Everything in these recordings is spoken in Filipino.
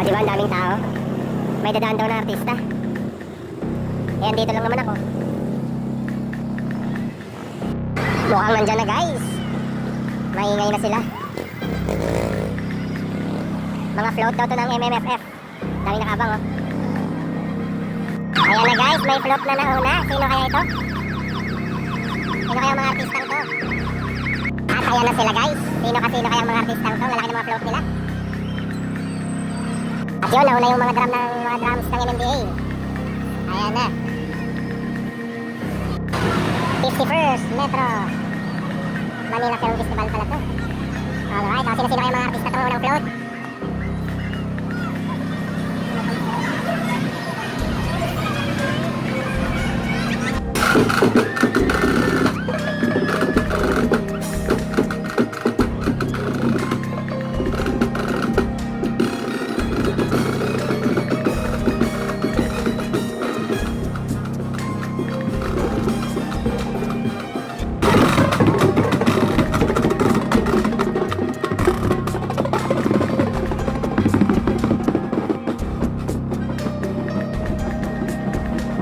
Di ba ang daming tao? May dadaan daw na artista. Eh, andito lang naman ako. Mukhang nandyan na guys. Maingay na sila. Mga float daw to ng MMFF. Daming nakabang oh. Ayan na guys, may float na nauna. Sino kaya ito? Sino kaya mga artistang to? At ayan na sila guys. Sino kaya mga artistang to? Lalaki ng mga float nila. At yun, nauna yung mga drums ng MMDA. Ayan na. 51st Metro Manila Film Festival pala to. Alright, sino kaya mga artista to ng float?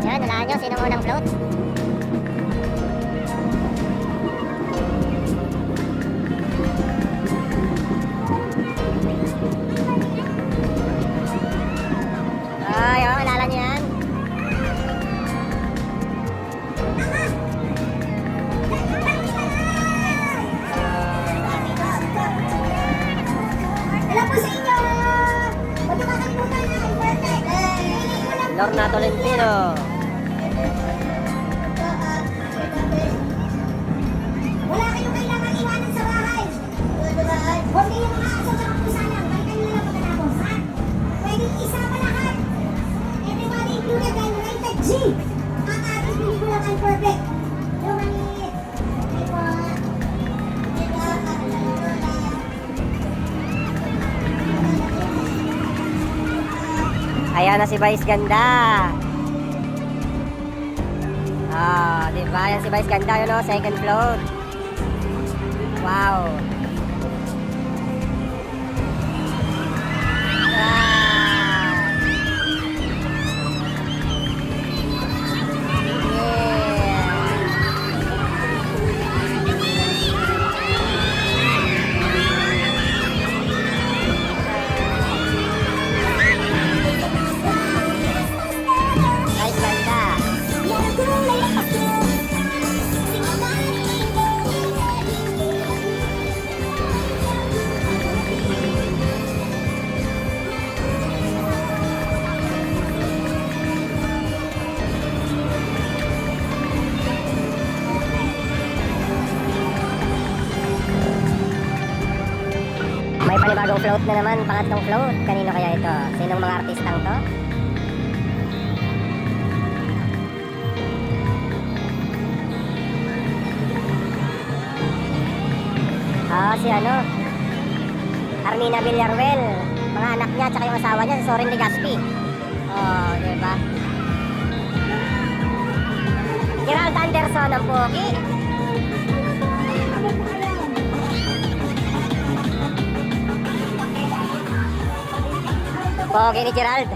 Yan, nalaan nyo, sino unang float? Ay, oh, alala nyo yan. Hello po sa inyo! Huwag niyo kakalimutan na important. Lorna Tolentino. Wala kayong kailangan iwanan sa bahay. Huwag kayong mga aso sa kapusanan. Balikan nyo lang pagkatapos, ha? Pwedeng isama lahat. Everybody included and rated G. Ang ating pelikula kay Perfect. Yung maliit. Okay po. Ayan na si Vice Ganda. Diba? Ayan si Vice Ganda, yun o, second float. Wow. May panibagong float na naman, pangatlong float. Kanino kaya ito? Sinong mga artistang to? Si ano? Armina Villarreal. Mga anak niya, tsaka yung asawa niya, si Soren Legaspi. Diba? Gerald Anderson ang pogi. Pogi ni Gerald.